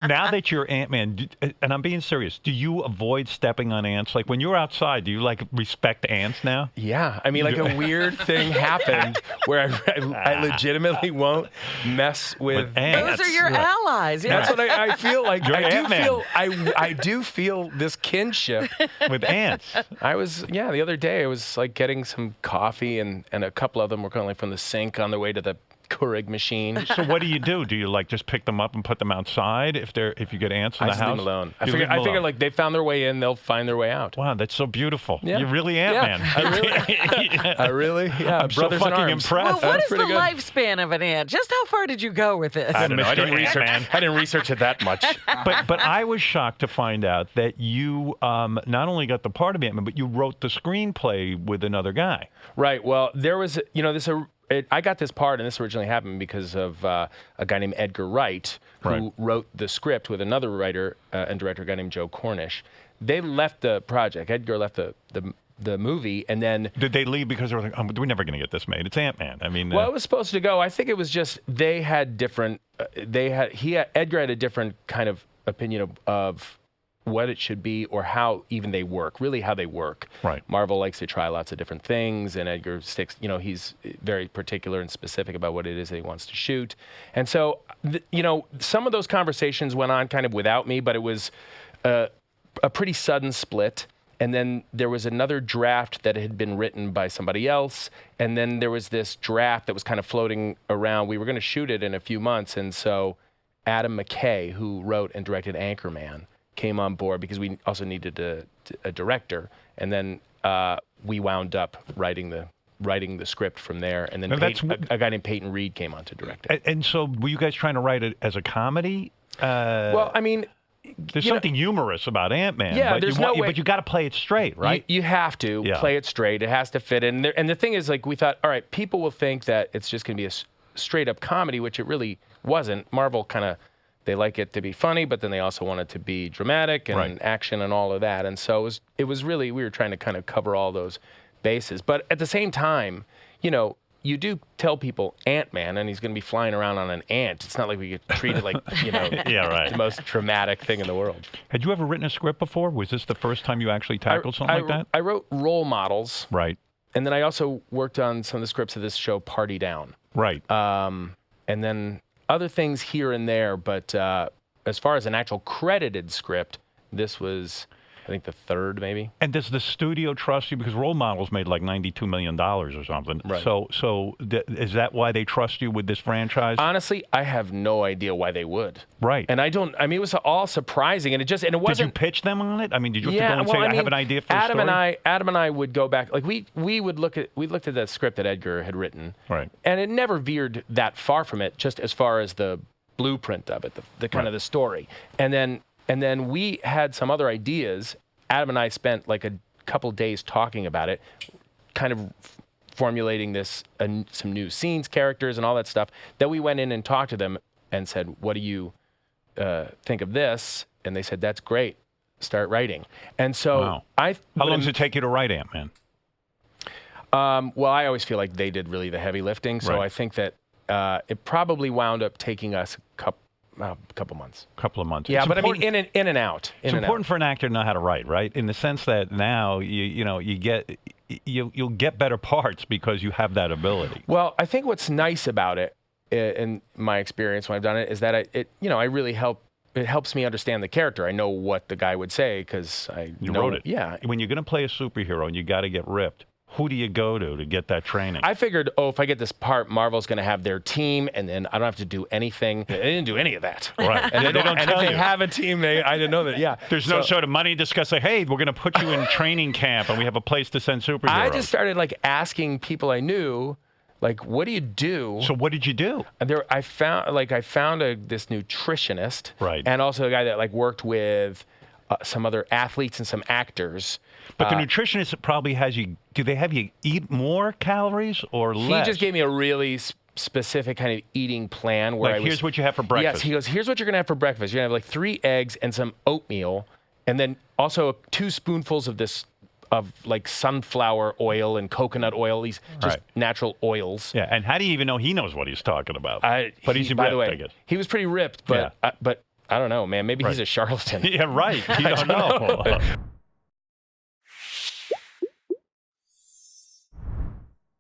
Now that you're Ant-Man, and I'm being serious, do you avoid stepping on ants? Like when you're outside, do you like respect ants now? Yeah, I mean, like a weird thing happened where I legitimately won't mess with ants. Those are your allies. Yeah. That's what I feel like. You're Ant-Man. I do feel this kinship With ants. the other day I was like getting some coffee and a couple of them were kind of like from the sink on their way to the Keurig machine. So what do you do? Do you like just pick them up and put them outside if you get ants in I the just house? leave them alone. I You leave them figure alone. like they found their way in, they'll find their way out. Wow, that's so beautiful. Yeah. You're really Ant-Man. Yeah, I'm so brothers in fucking arms. impressed. Well, what That's is the pretty good. lifespan of an ant? Just how far did you go with this? I don't know. I didn't Mr. research. Ant-Man. I didn't research it that much. But I was shocked to find out that you not only got the part of Ant-Man, but you wrote the screenplay with another guy. Right. Well, there was, I got this part, and this originally happened because of a guy named Edgar Wright, who wrote the script with another writer and director, a guy named Joe Cornish. They left the project. Edgar left the movie, and then... Did they leave because they were like, we're never going to get this made? It's Ant-Man. I mean... Well, it was supposed to go. I think it was just they had different... Edgar had a different kind of opinion of what it should be or how even they work, really how they work. Right. Marvel likes to try lots of different things, and Edgar sticks, he's very particular and specific about what it is that he wants to shoot. And so, some of those conversations went on kind of without me, but it was a pretty sudden split. And then there was another draft that had been written by somebody else. And then there was this draft that was kind of floating around. We were going to shoot it in a few months. And so Adam McKay, who wrote and directed Anchorman, came on board because we also needed a director. And then we wound up writing the script from there. And then a guy named Peyton Reed came on to direct it. And so were you guys trying to write it as a comedy? Well, I mean... There's something humorous about Ant-Man. Yeah, but there's you no way. But you got to play it straight, right? You have to play it straight. It has to fit in. And the thing is, like, we thought, all right, people will think that it's just going to be a straight-up comedy, which it really wasn't. Marvel kind of, they like it to be funny, but then they also want it to be dramatic and action and all of that. And so it was really, we were trying to kind of cover all those bases. But at the same time, you do tell people Ant-Man, and he's going to be flying around on an ant. It's not like we get treated like, the most traumatic thing in the world. Had you ever written a script before? Was this the first time you actually tackled something like that? I wrote role models. Right. And then I also worked on some of the scripts of this show, Party Down. Right. And then other things here and there. But as far as an actual credited script, this was... I think the third, maybe. And does the studio trust you? Because Role Models made like $92 million or something. Right. So is that why they trust you with this franchise? Honestly, I have no idea why they would. Right. And it was all surprising. And it wasn't. Did you pitch them on it? I mean, did you have to go and say, I have an idea for Adam a story? Adam and I would go back. Like we looked at that script that Edgar had written. Right. And it never veered that far from it, just as far as the blueprint of it, the kind of the story. And then we had some other ideas. Adam and I spent like a couple days talking about it, kind of formulating this, some new scenes, characters, and all that stuff. Then we went in and talked to them and said, what do you think of this? And they said, that's great. Start writing. And so How long does it take you to write Ant-Man? Well, I always feel like they did really the heavy lifting. So I think that it probably wound up taking us a couple months. Couple of months. Yeah, It's but important. I mean, in and out. It's important for an actor to know how to write, right? In the sense that now you'll get better parts because you have that ability. Well, I think what's nice about it, in my experience when I've done it, is that it helps me understand the character. I know what the guy would say because You wrote it. Yeah. When you're going to play a superhero and you got to get ripped, who do you go to get that training? I figured, if I get this part, Marvel's going to have their team, and then I don't have to do anything. They didn't do any of that. Right. And they don't and tell if you. they have a team, I didn't know that. Yeah. There's no sort of money discussed. Hey, we're going to put you in training camp, and we have a place to send superheroes. I just started asking people I knew, what do you do? So what did you do? I found this nutritionist, right, and also a guy that worked with some other athletes and some actors. But the nutritionist probably has you. Do they have you eat more calories or less? He just gave me a really specific kind of eating plan where here's what you have for breakfast. Yes, he goes, here's what you're gonna have for breakfast. You're gonna have 3 eggs and some oatmeal, and then also 2 spoonfuls of this. Of sunflower oil and coconut oil, these just natural oils. Yeah, and how do you even know he knows what he's talking about? By the way, he was pretty ripped, but I don't know, man. Maybe he's a charlatan. Yeah, right. You don't know.